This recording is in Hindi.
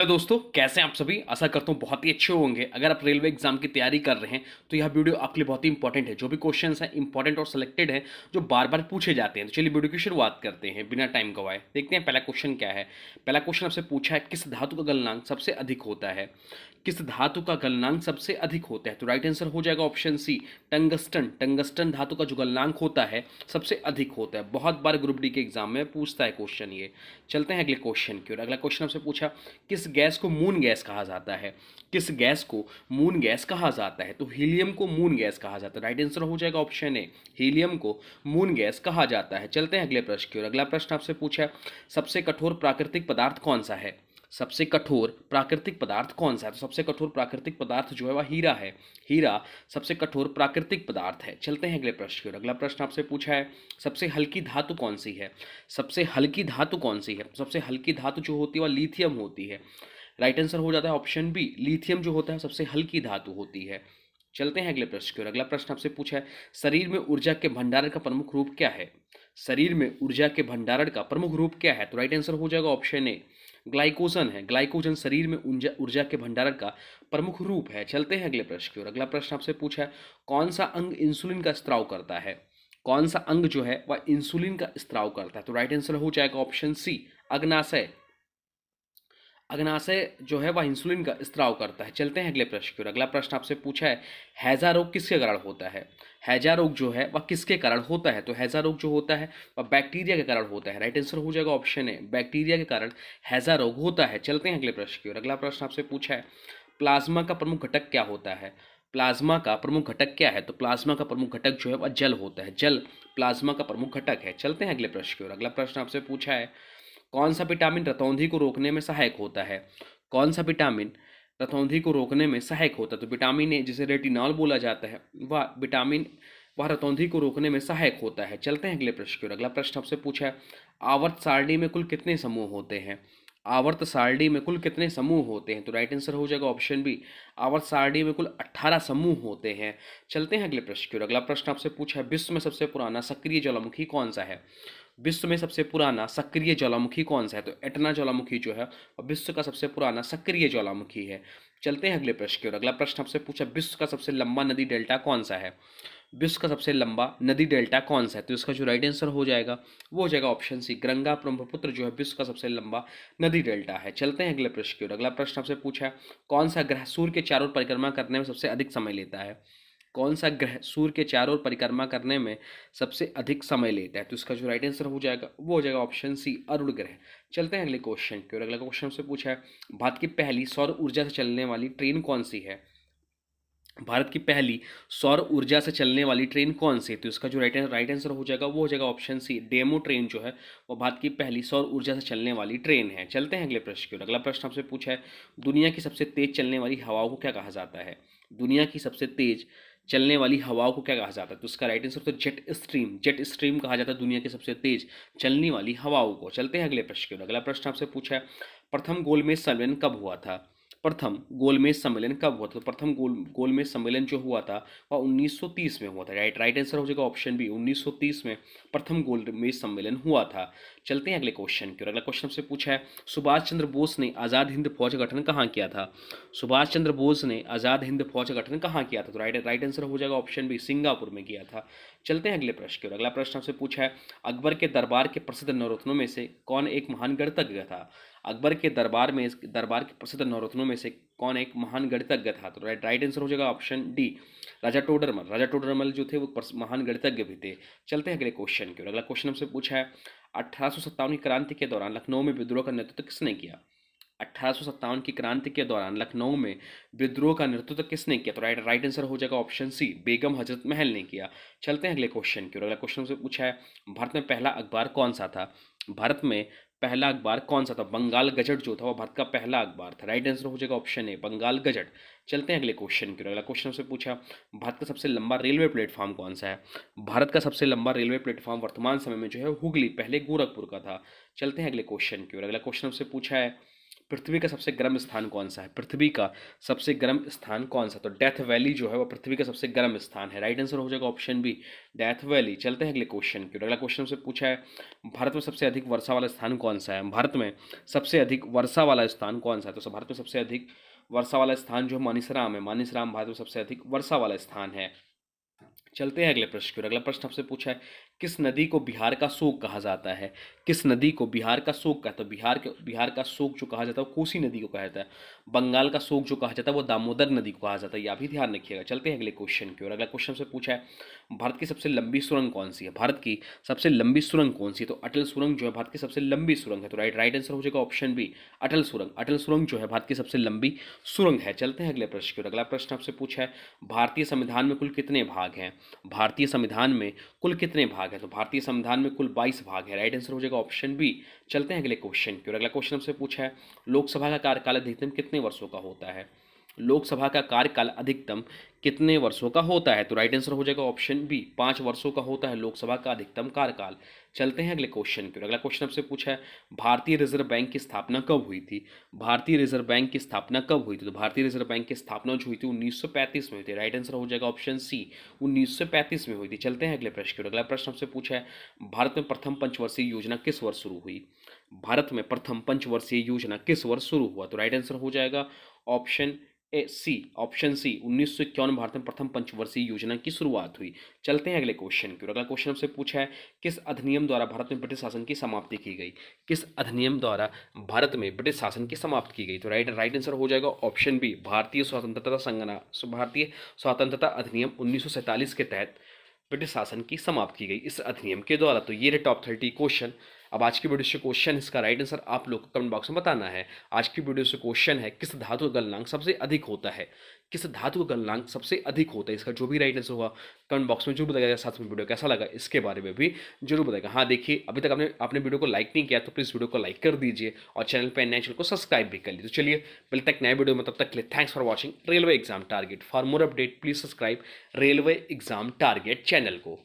तो दोस्तों, कैसे हैं आप सभी। आशा करता हूँ बहुत ही अच्छे होंगे। अगर आप रेलवे एग्जाम की तैयारी कर रहे हैं तो यह वीडियो आपके लिए बहुत ही इंपॉर्टेंट है। जो भी क्वेश्चंस हैं इंपॉर्टेंट और सिलेक्टेड हैं, जो बार बार पूछे जाते हैं। तो चलिए वीडियो की शुरुआत करते हैं बिना टाइम गवाए। देखते हैं पहला क्वेश्चन क्या है। पहला क्वेश्चन आपसे पूछा है, किस धातु का गलनांक सबसे अधिक होता है। किस धातु का गलनांक सबसे अधिक होता है। तो राइट आंसर हो जाएगा ऑप्शन सी, टंगस्टन। टंगस्टन धातु का जो गलनांक होता है सबसे अधिक होता है। बहुत बार ग्रुप डी के एग्जाम में पूछता है क्वेश्चन ये। चलते हैं अगले क्वेश्चन की ओर। अगला क्वेश्चन आपसे पूछा, किस गैस को मून गैस कहा जाता है। किस गैस को मून गैस कहा जाता है। तो हीलियम को मून गैस कहा जाता है। राइट आंसर हो जाएगा ऑप्शन ए, हीलियम को मून गैस कहा जाता है। चलते हैं अगले प्रश्न की ओर। अगला प्रश्न आपसे पूछा है, सबसे कठोर प्राकृतिक पदार्थ कौन सा है। सबसे कठोर प्राकृतिक पदार्थ कौन सा है। तो सबसे कठोर प्राकृतिक पदार्थ जो है वह हीरा है। हीरा सबसे कठोर प्राकृतिक पदार्थ है। चलते हैं अगले प्रश्न की ओर। अगला प्रश्न आपसे पूछा है, सबसे हल्की धातु कौन सी है। सबसे हल्की धातु कौन सी है। सबसे हल्की धातु जो होती है वह लिथियम होती है। राइट आंसर हो जाता है ऑप्शन बी, लिथियम जो होता है सबसे हल्की धातु होती है। चलते हैं अगले प्रश्न की ओर। अगला प्रश्न आपसे पूछा है, शरीर में ऊर्जा के भंडारण का प्रमुख रूप क्या है। शरीर में ऊर्जा के भंडारण का प्रमुख रूप क्या है। तो राइट आंसर हो जाएगा ऑप्शन ए, ग्लाइकोजन है। ग्लाइकोजन शरीर में ऊर्जा ऊर्जा के भंडारण का प्रमुख रूप है। चलते हैं अगले प्रश्न की ओर। अगला प्रश्न आपसे पूछा है, कौन सा अंग इंसुलिन का स्त्राव करता है। कौन सा अंग जो है वह इंसुलिन का स्त्राव करता है। तो राइट आंसर हो जाएगा ऑप्शन सी, अग्नाशय। अग्नाशय जो है वह इंसुलिन का स्त्राव करता है। चलते हैं अगले प्रश्न की ओर। अगला प्रश्न आपसे पूछा है, हैजा रोग किसके कारण होता है। हैजा रोग जो है वह किसके कारण होता है। तो हैजा रोग जो होता है वह बैक्टीरिया के कारण होता है। राइट आंसर हो जाएगा ऑप्शन ए, बैक्टीरिया के कारण हैजा रोग होता है। चलते हैं अगले प्रश्न की ओर। अगला प्रश्न आपसे पूछा है, प्लाज्मा का प्रमुख घटक क्या होता है। प्लाज्मा का प्रमुख घटक क्या है। तो प्लाज्मा का प्रमुख घटक जो है वह जल होता है। जल प्लाज्मा का प्रमुख घटक है। चलते हैं अगले प्रश्न की ओर। अगला प्रश्न आपसे पूछा है, कौन सा विटामिन रतौंधी को रोकने में सहायक होता है। कौन सा विटामिन रतौंधी को रोकने में सहायक होता है। तो विटामिन ए, जिसे रेटिनॉल बोला जाता है, वह विटामिन वह रतौंधी को रोकने में सहायक होता है। चलते हैं अगले प्रश्न की ओर। अगला प्रश्न आपसे पूछा है, आवर्त सारणी में कुल कितने समूह होते हैं। आवर्त सारणी में कुल कितने समूह होते हैं। तो राइट आंसर हो जाएगा ऑप्शन बी, आवर्त सारणी में कुल 18 समूह होते हैं। चलते हैं अगले प्रश्न की ओर। अगला प्रश्न आपसे पूछा है, विश्व में सबसे पुराना सक्रिय ज्वालामुखी कौन सा है। विश्व में सबसे पुराना सक्रिय ज्वालामुखी कौन सा है। तो एटना ज्वालामुखी जो है वह विश्व का सबसे पुराना सक्रिय ज्वालामुखी है। चलते हैं अगले प्रश्न की ओर। अगला प्रश्न आपसे पूछा, विश्व का सबसे लंबा नदी डेल्टा कौन सा है। विश्व का सबसे लंबा नदी डेल्टा कौन सा है। तो इसका जो राइट आंसर हो जाएगा वो हो जाएगा ऑप्शन सी, गंगा ब्रह्मपुत्र जो है विश्व का सबसे लंबा नदी डेल्टा है। चलते हैं अगले प्रश्न की ओर। अगला प्रश्न आपसे पूछा है, कौन सा ग्रह सूर्य के चारों ओर परिक्रमा करने में सबसे अधिक समय लेता है। कौन सा ग्रह सूर्य के चारों ओर परिक्रमा करने में सबसे अधिक समय लेता है। तो इसका जो राइट आंसर हो जाएगा वो हो जाएगा ऑप्शन सी, अरुण ग्रह। चलते हैं अगले क्वेश्चन की ओर। अगला क्वेश्चन से पूछा है, भारत की पहली सौर ऊर्जा से चलने वाली ट्रेन कौन सी है। भारत की पहली सौर ऊर्जा से चलने वाली ट्रेन कौन सी है। तो इसका जो राइट आंसर हो जाएगा वो हो जाएगा ऑप्शन सी, डेमो ट्रेन जो है वो भारत की पहली सौर ऊर्जा से चलने वाली ट्रेन है। चलते हैं अगले प्रश्न की ओर। अगला प्रश्न आपसे पूछा है, दुनिया की सबसे तेज चलने वाली हवाओं को क्या कहा जाता है। दुनिया की सबसे तेज चलने वाली हवाओं को क्या कहा जाता है। तो इसका राइट आंसर तो जेट स्ट्रीम, जेट स्ट्रीम कहा जाता है दुनिया की सबसे तेज चलने वाली हवाओं को। चलते हैं अगले प्रश्न की ओर। अगला प्रश्न आपसे पूछा है, प्रथम गोलमेज सम्मेलन कब हुआ था। प्रथम गोलमेज सम्मेलन कब हुआ था। तो प्रथम गोलमेज सम्मेलन जो हुआ था वह 1930 में हुआ था। राइट आंसर हो जाएगा ऑप्शन बी, 1930 में प्रथम गोलमेज सम्मेलन हुआ था। चलते हैं अगले क्वेश्चन की ओर। अगला क्वेश्चन से पूछा है, सुभाष चंद्र बोस ने आज़ाद हिंद फौज का गठन कहाँ किया था। सुभाष चंद्र बोस ने आज़ाद हिंद फौज का गठन कहाँ किया था। तो राइट आंसर हो जाएगा ऑप्शन बी, सिंगापुर में किया था। चलते हैं अगले प्रश्न की ओर। अगला प्रश्न आपसे पूछा है, अकबर के दरबार के प्रसिद्ध नवरत्नों में से कौन एक महान गणितज्ञ था। अकबर के दरबार के प्रसिद्ध नवरत्नों में से कौन एक महान गणितज्ञ था। तो राइट आंसर हो जाएगा ऑप्शन डी, राजा टोडरमल। राजा टोडरमल जो थे वो महान गणितज्ञ भी थे। चलते हैं अगले क्वेश्चन की ओर। अगला क्वेश्चन हमसे पूछा है, 1857 की क्रांति के दौरान लखनऊ में विद्रोह का नेतृत्व किसने किया। 1857 की क्रांति के दौरान लखनऊ में विद्रोह का नेतृत्व किसने किया। तो राइट आंसर हो जाएगा ऑप्शन सी, बेगम हजरत महल ने किया। चलते हैं अगले क्वेश्चन की ओर। अगला क्वेश्चन से पूछा है, भारत में पहला अखबार कौन सा था। भारत में पहला अखबार कौन सा था। बंगाल गजट जो था वो भारत का पहला अखबार था। राइट आंसर हो जाएगा ऑप्शन ए, बंगाल गजट। चलते हैं अगले क्वेश्चन की ओर। अगला क्वेश्चन से पूछा, भारत का सबसे लंबा रेलवे प्लेटफॉर्म कौन सा है। भारत का सबसे लंबा रेलवे प्लेटफॉर्म वर्तमान समय में जो है हुगली, पहले गोरखपुर का था। चलते हैं अगले क्वेश्चन की ओर। अगला क्वेश्चन से पूछा है, पृथ्वी का सबसे गर्म स्थान कौन सा है? पृथ्वी का सबसे गर्म स्थान कौन सा? तो डेथ वैली जो है वो पृथ्वी का सबसे गर्म स्थान है। राइट आंसर हो जाएगा ऑप्शन बी, डेथ वैली। चलते हैं अगले क्वेश्चन की ओर। अगला क्वेश्चन से पूछा है भारत में सबसे अधिक वर्षा वाला स्थान कौन सा है? भारत में सबसे अधिक वर्षा वाला स्थान कौन सा है? तो भारत में सबसे अधिक वर्षा वाला स्थान जो मानिसराम है, मानिसराम भारत में सबसे अधिक वर्षा वाला स्थान है। चलते हैं अगले प्रश्न की ओर। अगला प्रश्न आपसे पूछा है किस नदी को बिहार का शोक कहा जाता है? किस नदी को बिहार का शोक कहता है? तो बिहार का शोक जो कहा जाता है वो कोसी नदी को कहा जाता है। बंगाल का शोक जो कहा जाता है वो दामोदर नदी को कहा जाता है। यह भी ध्यान रखिएगा। चलते हैं अगले क्वेश्चन की ओर। अगला क्वेश्चन से पूछा है भारत की सबसे लंबी सुरंग कौन सी है? भारत की सबसे लंबी सुरंग कौन सी है? तो अटल सुरंग जो है भारत की सबसे लंबी सुरंग है। तो राइट आंसर हो जाएगा ऑप्शन बी, अटल सुरंग। अटल सुरंग जो है भारत की सबसे लंबी सुरंग है। चलते हैं अगले प्रश्न की ओर। अगला प्रश्न आपसे पूछा है भारतीय संविधान में कुल कितने भाग हैं? भारतीय संविधान में कुल कितने भाग हैं? तो भारतीय संविधान में कुल 22 भाग है। राइट आंसर हो जाएगा ऑप्शन बी। चलते हैं अगले क्वेश्चन की ओर। अगला क्वेश्चन हमसे पूछा है लोकसभा का कार्यकाल अधिकतम कितने वर्षों का होता है? लोकसभा का कार्यकाल अधिकतम कितने वर्षों का होता है? तो राइट आंसर हो जाएगा ऑप्शन बी, 5 वर्षों का होता है लोकसभा का अधिकतम कार्यकाल। चलते हैं अगले क्वेश्चन की ओर। अगला क्वेश्चन आपसे पूछा है भारतीय रिजर्व बैंक की स्थापना कब हुई थी? भारतीय रिजर्व बैंक की स्थापना कब हुई थी? तो भारतीय रिजर्व बैंक की स्थापना जो हुई थी 1935 में हुई थी। राइट आंसर हो जाएगा ऑप्शन सी, 1935 में हुई थी। चलते हैं अगले प्रश्न की ओर। अगला प्रश्न आपसे पूछा है भारत में प्रथम पंचवर्षीय योजना किस वर्ष शुरू हुई? भारत में प्रथम पंचवर्षीय योजना किस वर्ष शुरू हुआ? तो राइट आंसर हो जाएगा option C, option C, 1951 Bharat में प्रथम पंचवर्षीय योजना की शुरुआत हुई। चलते हैं अगले क्वेश्चन की ओर। अगला क्वेश्चन आपसे पूछा है किस अधिनियम द्वारा भारत में ब्रिटिश शासन की समाप्ति की गई? किस अधिनियम द्वारा भारत में ब्रिटिश शासन की समाप्ति की गई? तो राइट आंसर हो जाएगा ऑप्शन बी, भारतीय स्वतंत्रता अधिनियम 1947 के तहत ब्रिटिश शासन की समाप्त की गई इस अधिनियम के द्वारा। तो ये रहे टॉप 30 क्वेश्चन। अब आज की वीडियो से क्वेश्चन, इसका राइट आंसर आप लोग को कमेंट बॉक्स में बताना है। आज की वीडियो से क्वेश्चन है किस धातु का गलनांक सबसे अधिक होता है? किस धातु का गलनांक सबसे अधिक होता है? इसका जो भी राइट आंसर होगा कमेंट बॉक्स में जरूर बताइएगा। साथ में वीडियो कैसा लगा इसके बारे में भी जरूर बताइएगा। हाँ देखिए, अभी तक आपने वीडियो को लाइक नहीं किया तो प्लीज़ वीडियो को लाइक कर दीजिए और चैनल पर नए चैनल को सब्सक्राइब भी कर लीजिए। तो चलिए मिलते हैं नए वीडियो में, तब तक के लिए thanks for watching railway exam target. For more update please subscribe railway exam target channel को।